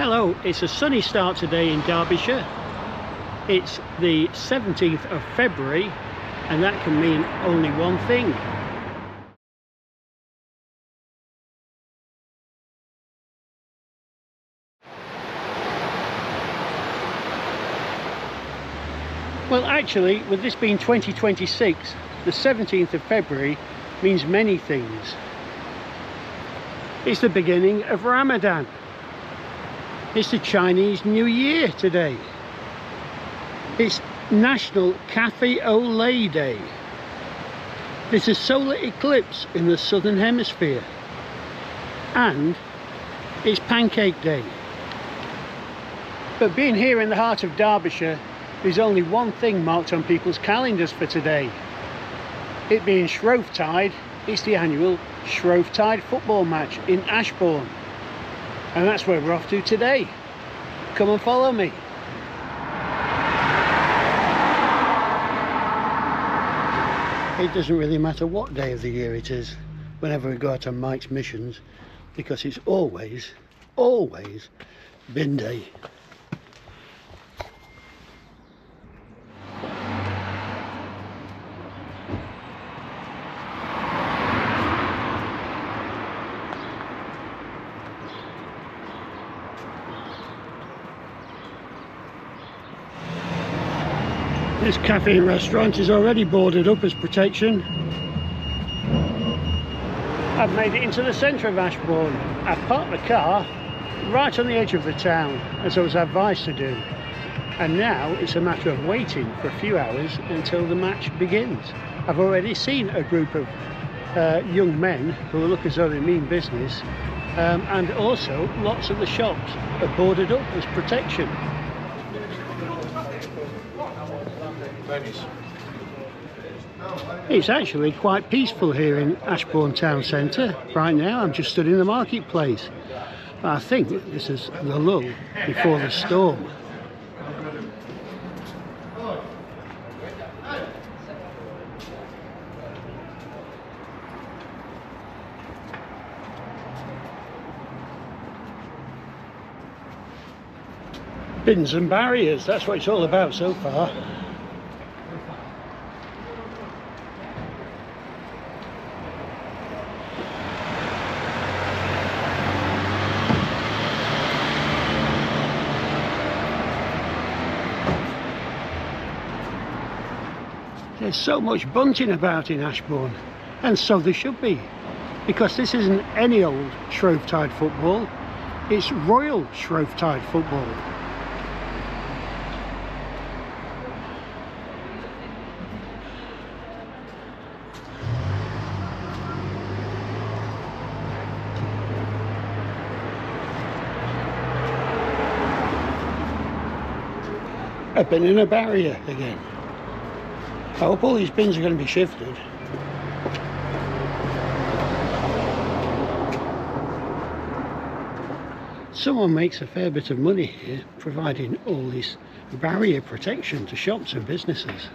Hello, it's a sunny start today in Derbyshire. It's the 17th of February and that can mean only one thing. Well, actually, with this being 2026, the 17th of February means many things. It's the beginning of Ramadan. It's the Chinese New Year today. It's National Cafe au Lait Day. There's a solar eclipse in the southern hemisphere. And it's Pancake Day. But being here in the heart of Derbyshire, there's only one thing marked on people's calendars for today. It being Shrovetide, it's the annual Shrovetide football match in Ashbourne. And that's where we're off to today. Come and follow me. It doesn't really matter what day of the year it is whenever we go out on Mike's missions, because it's always bin day. This cafe and restaurant is already boarded up as protection. I've made it into the centre of Ashbourne. I've parked the car right on the edge of the town, as I was advised to do. And now it's a matter of waiting for a few hours until the match begins. I've already seen a group of young men who look as though they mean business, and also lots of the shops are boarded up as protection. It's actually quite peaceful here in Ashbourne town centre. Right now I'm just stood in the marketplace. I think this is the lull before the storm. Bins and barriers, that's what it's all about so far. There's so much bunting about in Ashbourne, and so there should be, because this isn't any old Shrovetide football, it's Royal Shrovetide football. A bin and a barrier again. I hope all these bins are going to be shifted. Someone makes a fair bit of money here providing all this barrier protection to shops and businesses.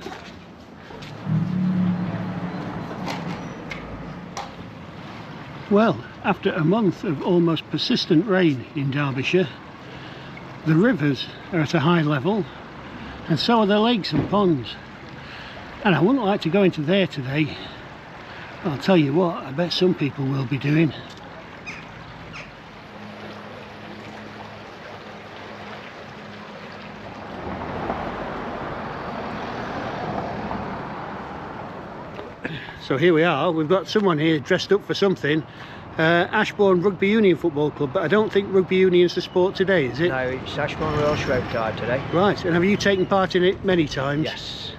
Well, after a month of almost persistent rain in Derbyshire, the rivers are at a high level, and so are the lakes and ponds. And I wouldn't like to go into there today. I'll tell you what, I bet some people will be doing. So here we are, we've got someone here dressed up for something. Ashbourne Rugby Union Football Club, but I don't think rugby union's the sport today, is it? No, it's Ashbourne Royal Shrovetide today. Right, and have you taken part in it many times? Yes.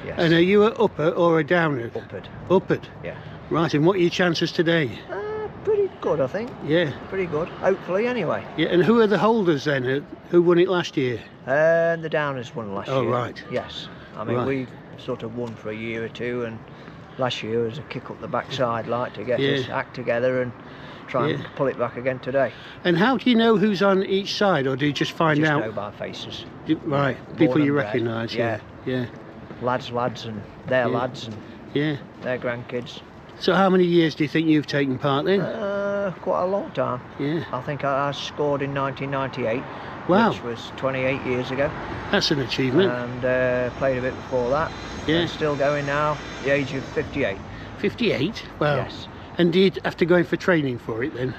Yes. And are you a upper or a downer? Uppered. Uppered? Yeah. Right, and what are your chances today? Pretty good, I think. Yeah. Pretty good, hopefully anyway. Yeah, and who are the holders then? Who won it last year? The Downers won last year. Oh, right. Yes. I mean, we've sort of won for a year or two, and last year was a kick up the backside, like, to get us act together and try and pull it back again today. And how do you know who's on each side, or do you just find out? Just know by faces. Right, people you recognise. Yeah. Lads and their lads and their grandkids. So how many years do you think you've taken part in? Quite a long time. Yeah. I think I scored in 1998. Wow. Which was 28 years ago. That's an achievement. And played a bit before that. Yeah. And still going now, the age of 58. 58? Wow. Yes. And do you have to go in for training for it then?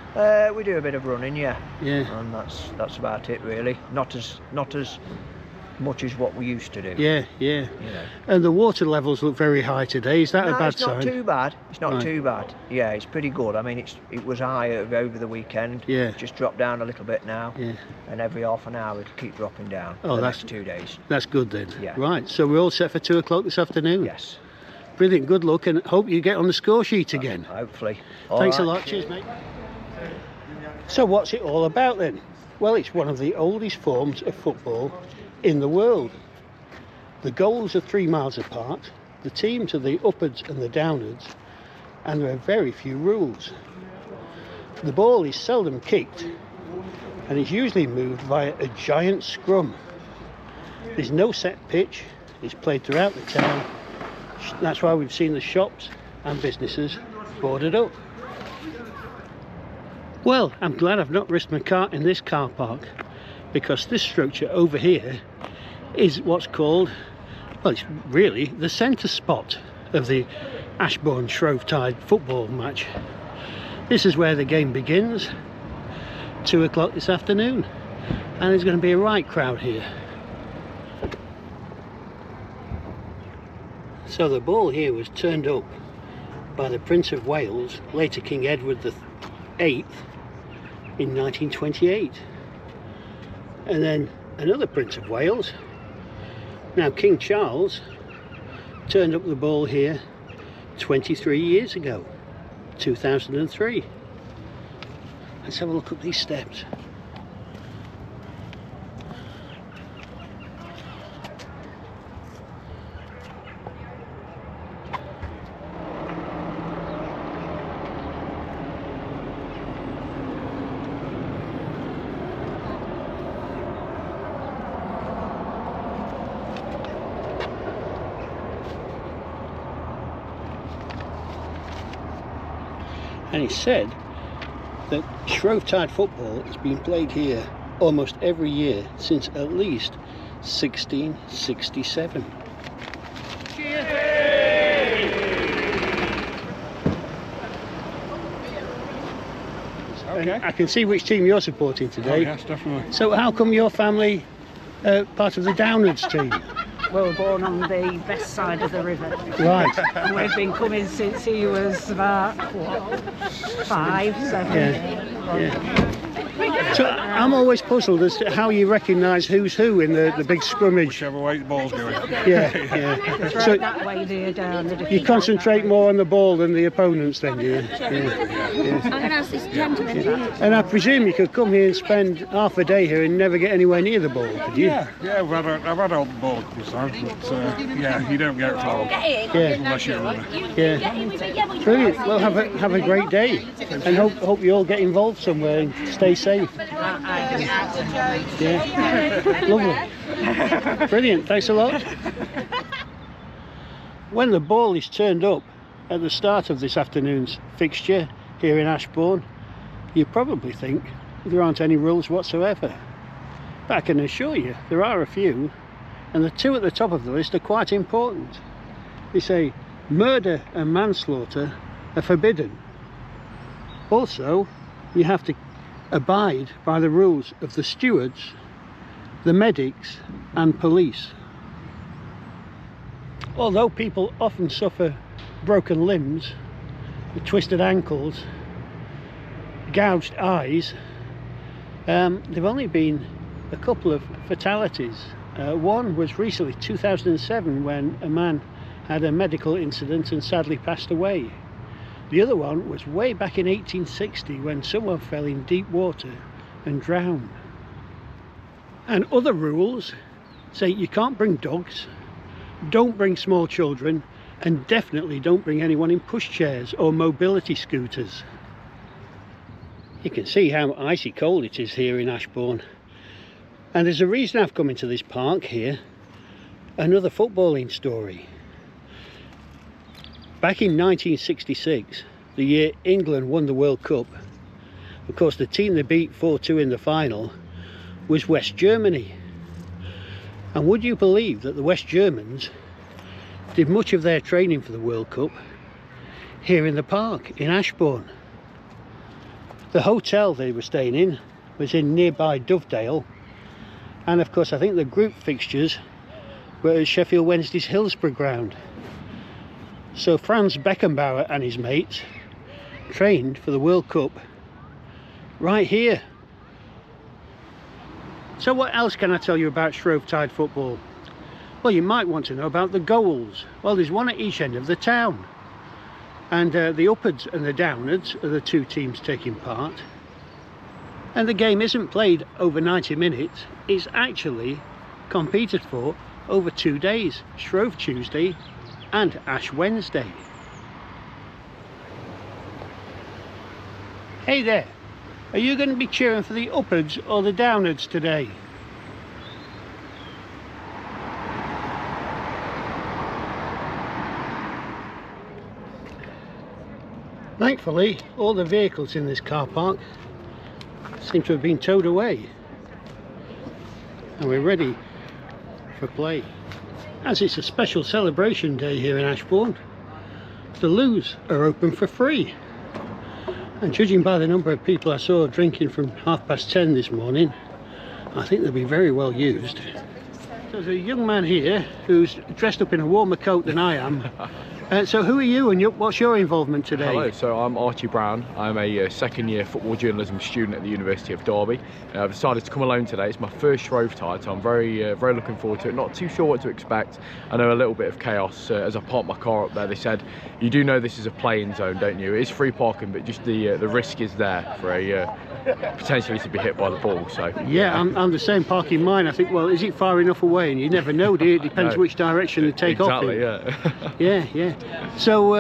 We do a bit of running, yeah. Yeah. And that's about it really. Not as much as what we used to do. Yeah, yeah. You know. And the water levels look very high today. Is that a bad sign? It's not too bad. It's not Right. too bad. Yeah, it's pretty good. I mean, it was high over the weekend. Yeah. It's just dropped down a little bit now. Yeah. And every half an hour it'll keep dropping down. Oh, the that's next 2 days. That's good then. Yeah. Right. So we're all set for 2 o'clock this afternoon. Yes. Brilliant. Good luck, and hope you get on the score sheet again. Hopefully. Thanks a All right. lot. Cheers, mate. So what's it all about then? Well, it's one of the oldest forms of football in the world. The goals are 3 miles apart, the teams are the upwards and the downwards, and there are very few rules. The ball is seldom kicked and is usually moved via a giant scrum. There's no set pitch, it's played throughout the town. That's why we've seen the shops and businesses boarded up. Well, I'm glad I've not risked my car in this car park, because this structure over here is what's called, well, it's really the centre spot of the Ashbourne Shrovetide football match. This is where the game begins, 2 o'clock this afternoon, and there's going to be a right crowd here. So the ball here was turned up by the Prince of Wales, later King Edward VIII, in 1928. And then another Prince of Wales, now King Charles, turned up the ball here 23 years ago, 2003. Let's have a look up these steps. And it's said that Shrovetide football has been played here almost every year since at least 1667. Okay. I can see which team you're supporting today. Oh, yes, definitely. So how come your family part of the Downwards team? We were born on the best side of the river. Right. And we've been coming since he was about, what, 5, 7. Yeah. So I'm always puzzled as to how you recognise who's who in the big scrummage. Whichever way the ball's going. Yeah, yeah. It's So right that way, they're down. you concentrate more on the ball than the opponents then, do you? Yeah. I'm going to ask this gentleman. And I presume you could come here and spend half a day here and never get anywhere near the ball, could you? Yeah, I've had all the ball a couple of times, but yeah, you don't get it far Yeah. unless you're a runner. Yeah. Brilliant. Well, have a great day, and hope you all get involved somewhere and stay safe. Yeah. Lovely. Brilliant. Thanks a lot. When the ball is turned up at the start of this afternoon's fixture here in Ashbourne, you probably think there aren't any rules whatsoever. But I can assure you there are a few, and the 2 at the top of the list are quite important. They say murder and manslaughter are forbidden. Also, you have to abide by the rules of the stewards, the medics and police. Although people often suffer broken limbs, twisted ankles, gouged eyes, there've only been a couple of fatalities. One was recently 2007 when a man had a medical incident and sadly passed away. The other one was way back in 1860 when someone fell in deep water and drowned. And other rules say you can't bring dogs, don't bring small children, and definitely don't bring anyone in pushchairs or mobility scooters. You can see how icy cold it is here in Ashbourne. And there's a reason I've come into this park here, another footballing story. Back in 1966, the year England won the World Cup, of course the team they beat 4-2 in the final was West Germany. And would you believe that the West Germans did much of their training for the World Cup here in the park in Ashbourne? The hotel they were staying in was in nearby Dovedale, and of course I think the group fixtures were at Sheffield Wednesday's Hillsborough ground. So Franz Beckenbauer and his mates trained for the World Cup right here. So what else can I tell you about Shrovetide football? Well, you might want to know about the goals. Well, there's one at each end of the town. And the Upwards and the Downwards are the two teams taking part. And the game isn't played over 90 minutes. It's actually competed for over 2 days. Shrove Tuesday and Ash Wednesday. Hey there. Are you going to be cheering for the Upwards or the Downwards today? Thankfully, all the vehicles in this car park seem to have been towed away. And we're ready for play. As it's a special celebration day here in Ashbourne, the loos are open for free. And judging by the number of people I saw drinking from 10:30 this morning, I think they'll be very well used. There's a young man here who's dressed up in a warmer coat than I am. So who are you and what's your involvement today? Hello, so I'm Archie Brown. I'm a second year football journalism student at the University of Derby. I've decided to come alone today. It's my first Shrovetide, so I'm very looking forward to it. Not too sure what to expect. I know a little bit of chaos. As I parked my car up there, they said, you do know this is a playing zone, don't you? It is free parking, but just the risk is there for a potentially to be hit by the ball. So yeah, I'm the same, parking mine. I think, well, is it far enough away? And you never know, do you? It depends which direction they take off in. Exactly, yeah. Yeah. So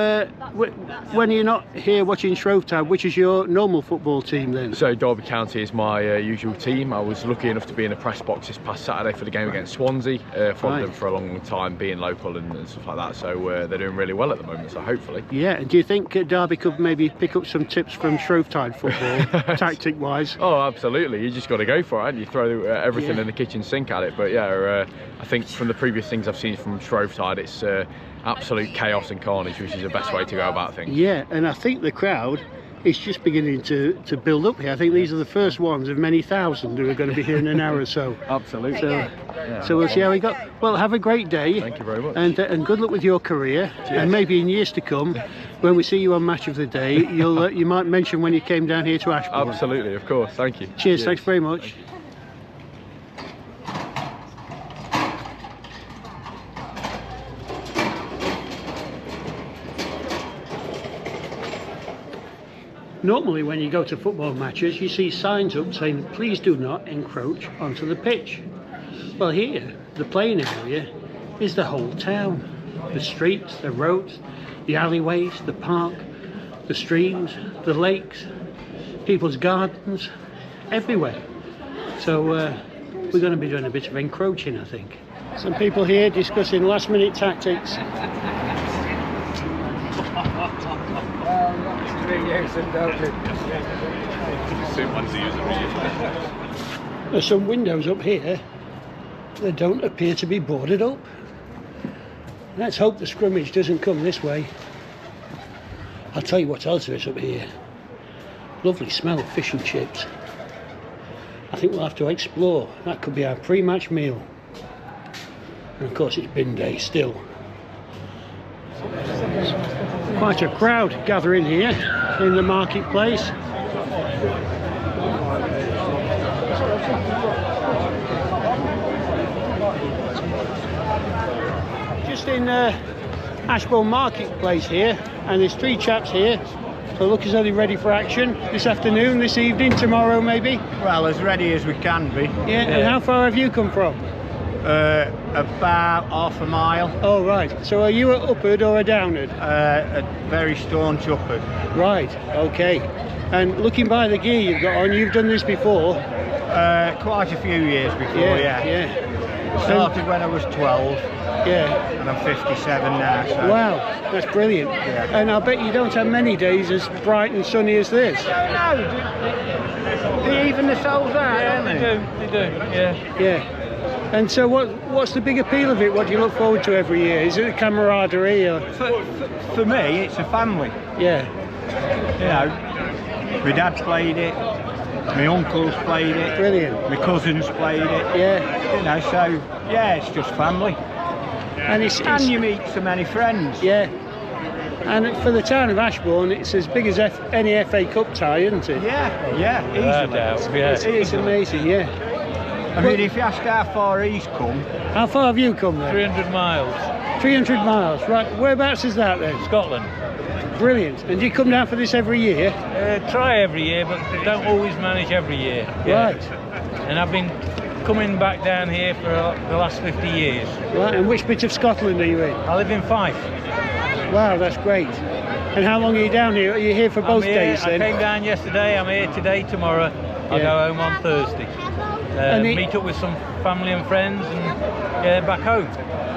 when you're not here watching Shrovetide, which is your normal football team then? So Derby County is my usual team. I was lucky enough to be in the press box this past Saturday for the game against Swansea. Followed them for a long time, being local and stuff like that. So they're doing really well at the moment, so hopefully. Yeah, and do you think Derby could maybe pick up some tips from Shrovetide football, tactic-wise? Oh, absolutely. You just got to go for it, and you throw everything in the kitchen sink at it. But yeah, I think from the previous things I've seen from Shrovetide, it's absolute chaos and carnage, which is the best way to go about things. Yeah, and I think the crowd is just beginning to build up here. I think these are the first ones of many thousand who are going to be here in an hour or so. Absolutely. So we'll see how we go. Well, have a great day. Thank you very much. And good luck with your career. Cheers. And maybe in years to come, when we see you on Match of the Day, you might mention when you came down here to Ashbourne. Absolutely, of course. Thank you. Cheers. Thanks very much. Normally when you go to football matches you see signs up saying please do not encroach onto the pitch. Well, here the playing area is the whole town. The streets, the roads, the alleyways, the park, the streams, the lakes, people's gardens, everywhere. So we're going to be doing a bit of encroaching, I think. Some people here discussing last minute tactics. There's some windows up here that don't appear to be boarded up. Let's hope the scrummage doesn't come this way. I'll tell you what else there is up here. Lovely smell of fish and chips. I think we'll have to explore. That could be our pre-match meal. And of course it's bin day still. Quite a crowd gathering here in the marketplace. Just in Ashbourne marketplace here, and there's 3 chaps here, so look as though they're ready for action this afternoon, this evening, tomorrow maybe. Well, as ready as we can be. Yeah. And how far have you come from? About half a mile. Oh right, so are you a Uppard or a Downard? A very staunch Uppard. Right, okay. And looking by the gear you've got on, you've done this before? Quite a few years before, yeah. Started when I was 12. Yeah. And I'm 57 now. So. Wow, that's brilliant. Yeah. And I bet you don't have many days as bright and sunny as this. No, they even the souls out, don't they? They do, yeah. Yeah. And so what's the big appeal of it? What do you look forward to every year? Is it the camaraderie? Or? For me, it's a family. Yeah. You know, my dad played it, my uncles played it. Brilliant. My cousins played it. Yeah. You know, so, yeah, it's just family. And and you meet so many friends. Yeah. And for the town of Ashbourne, it's as big as any FA Cup tie, isn't it? Yeah, easily. It's amazing, yeah. I mean, if you ask how far he's come... How far have you come then? 300 miles. 300 miles, right. Whereabouts is that then? Scotland. Brilliant. And do you come down for this every year? Try every year, but don't always manage every year. Yeah. Right. And I've been coming back down here for the last 50 years. Right, and which bit of Scotland are you in? I live in Fife. Wow, that's great. And how long are you down here? Are you here for both days then? I came down yesterday, I'm here today, tomorrow. I'll go home on Thursday. Meet up with some family and friends and back home.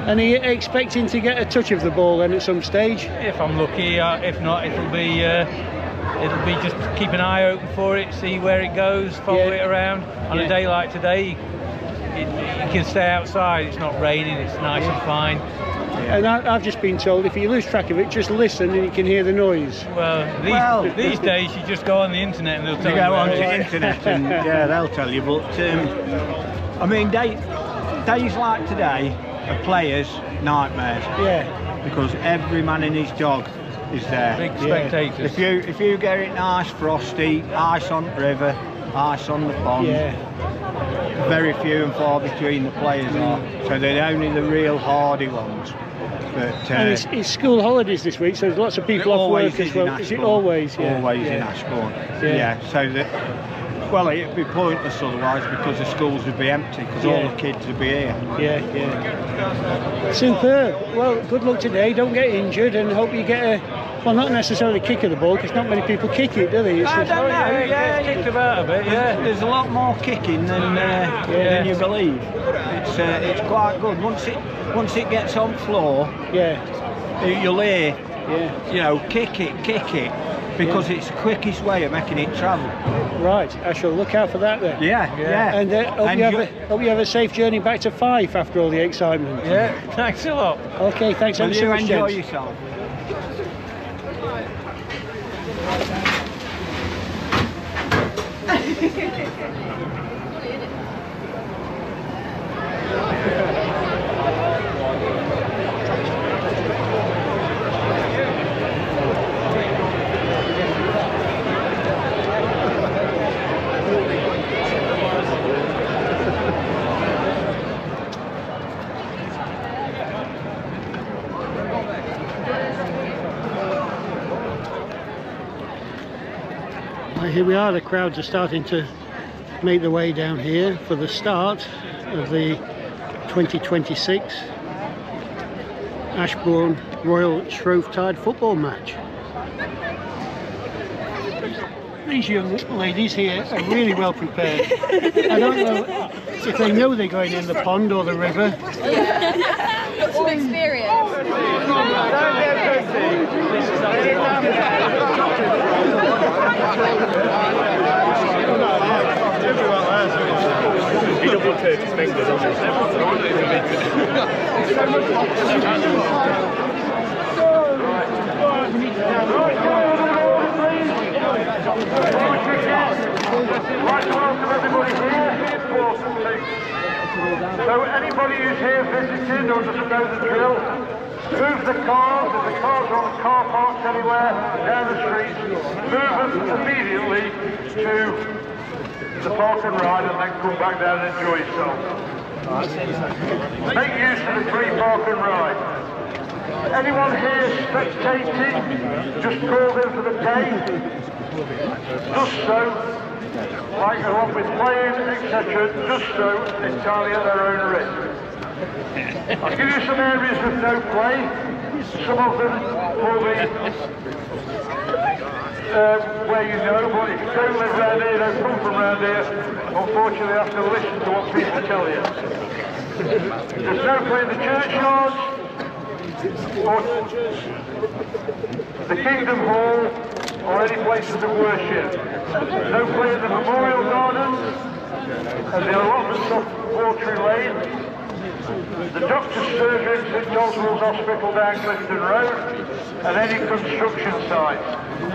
And are you expecting to get a touch of the ball then at some stage? If I'm lucky, if not, it'll be just keep an eye open for it, see where it goes, follow it around. On a day like today, you can stay outside, it's not raining, it's nice and fine. And I've just been told if you lose track of it, just listen and you can hear the noise. Well, these days you just go on the internet and they'll tell you. You go on the internet and yeah, they'll tell you. But I mean, days like today are players' nightmares. Yeah. Because every man and his dog is there. Big spectators. If you get it nice, frosty, ice on the river, ice on the pond. Yeah. Very few and far between the players are. So they're only the real hardy ones. But, and it's school holidays this week, so there's lots of people off work as well. Is it always? Yeah. Always in Ashbourne. Yeah. So that, well, it'd be pointless otherwise because the schools would be empty because all the kids would be here. Yeah. Superb. Well, good luck today. Don't get injured, and hope you get a. Well, not necessarily kick of the ball because not many people kick it, do they? I don't know. Yeah, kicked about a bit. Yeah. There's a lot more kicking than you believe. It's quite good. Once it gets on floor, you'll hear, you know, kick it, because it's the quickest way of making it travel. Right, I shall look out for that then. Yeah. And hope you have a safe journey back to Fife after all the excitement. Yeah, thanks a lot. Okay, thanks ever so much, enjoy gents. yourself. Here we are, the crowds are starting to make their way down here for the start of the 2026 Ashbourne Royal Shrovetide football match. These young ladies here are really well prepared. I don't know if they know they're going in the pond or the river. Got some experience. He double turned his fingers on So anybody who's here visited or doesn't know the drill, move the cars, if the cars are on car parks anywhere, down the street, move them immediately to the park and ride and then come back down and enjoy yourself. Make use of the free park and ride. Anyone here spectating, just called in for the day, just so, like along with playing, etc., just so, entirely at their own risk. I'll give you some areas with no play, some of them will be where you know, but if you don't live around here, don't come from around here, unfortunately you have to listen to what people tell you. There's no play in the churchyards, or the Kingdom Hall, or any places of worship. No play in the Memorial Gardens, and the allotments of Watery Lane, the doctor's surgery at St Oswald's Hospital down Clifton Road, and any construction sites.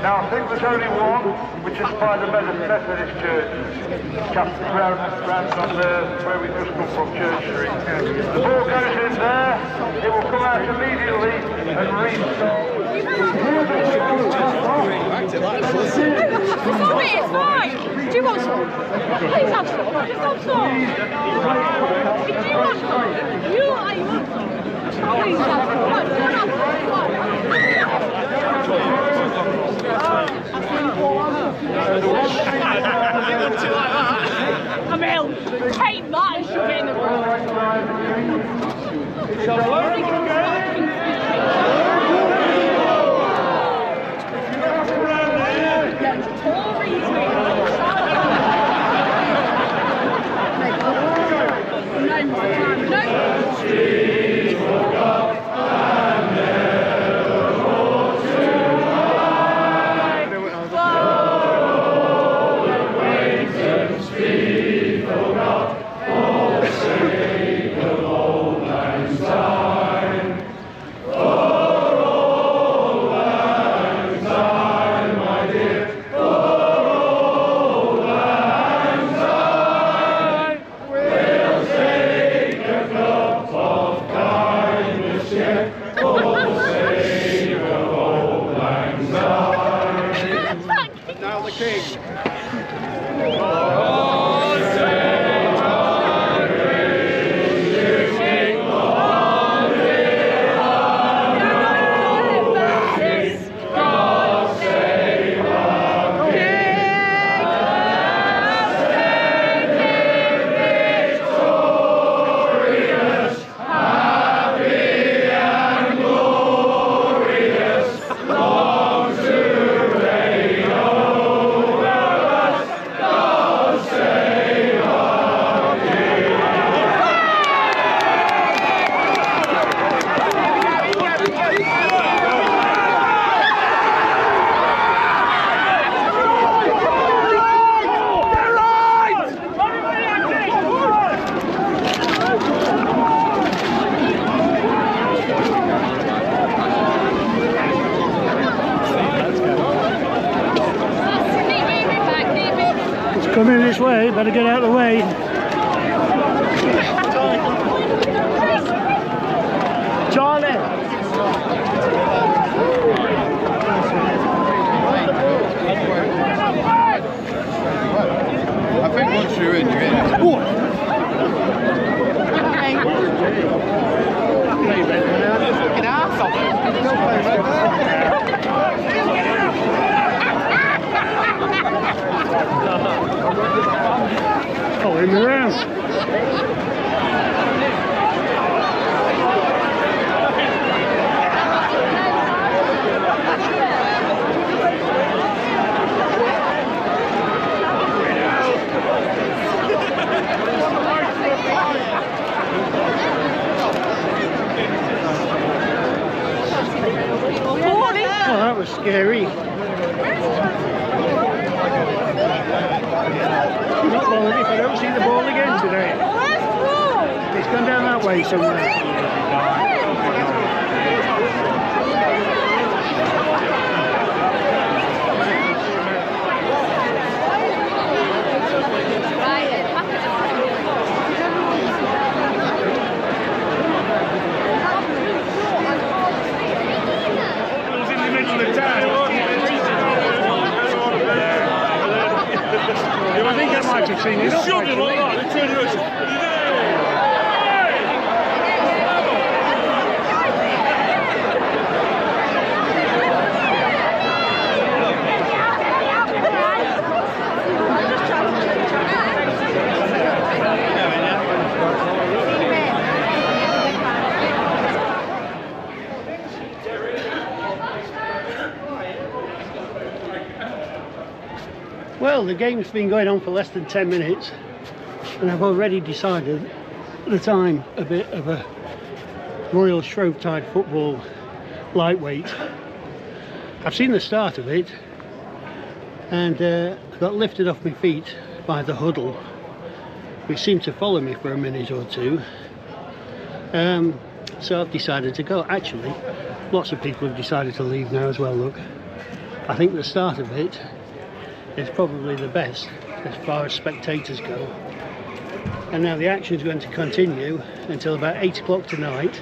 Now I think there's only one, which is by the Methodist Church, round on where we just come from, Church Street. The ball goes in there, it will come out immediately and restart. It's fine. Do you want some? Please have some. Just have some. Do you want some? You want some? Please have some. Come here. Take that and shove it in the room. Coming this way, better get out of the way. Charlie! I think once you're in, you're in. Fucking arse off. Follow him around. Oh, that was scary. Not bothered if I don't see the ball again today. It's gone down that way somewhere. I think I might have seen it. Well, the game's been going on for less than 10 minutes and I've already decided that I'm a bit of a Royal Shrovetide football lightweight. I've seen the start of it and I got lifted off my feet by the huddle, which seemed to follow me for a minute or two. So I've decided to go. Actually, lots of people have decided to leave now as well, look. I think the start of it is probably the best as far as spectators go. And now the action is going to continue until about 8 o'clock tonight.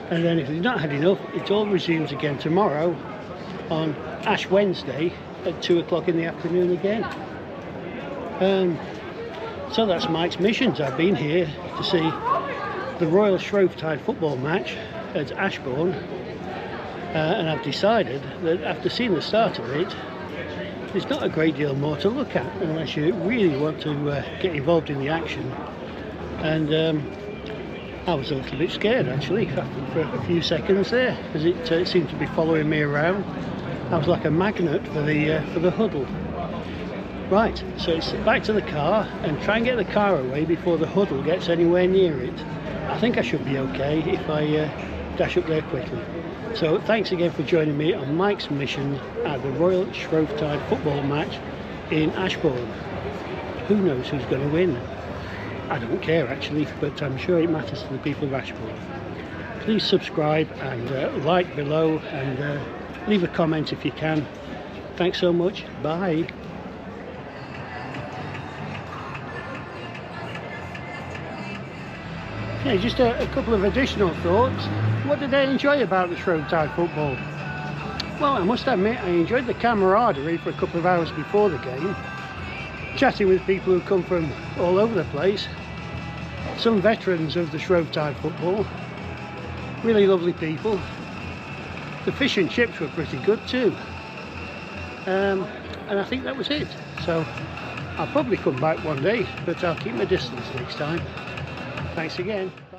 And then if we've not had enough, it all resumes again tomorrow on Ash Wednesday at 2 o'clock in the afternoon again. So that's Mike's missions. I've been here to see the Royal Shrovetide football match at Ashbourne, and I've decided that after seeing the start of it, there's not a great deal more to look at unless you really want to get involved in the action. And I was a little bit scared actually for a few seconds there, because it seemed to be following me around. I was like a magnet for the huddle. Right, so it's back to the car and try and get the car away before the huddle gets anywhere near it. I think I should be okay if I dash up there quickly. So thanks again for joining me on Mike's mission at the Royal Shrovetide football match in Ashbourne. Who knows who's going to win? I don't care actually, but I'm sure it matters to the people of Ashbourne. Please subscribe and like below and leave a comment if you can. Thanks so much. Bye. Yeah, just a couple of additional thoughts. What did I enjoy about the Shrovetide football? Well, I must admit I enjoyed the camaraderie for a couple of hours before the game, chatting with people who come from all over the place, some veterans of the Shrovetide football, really lovely people. The fish and chips were pretty good too, and I think that was it. So I'll probably come back one day, but I'll keep my distance next time. Thanks again. Bye.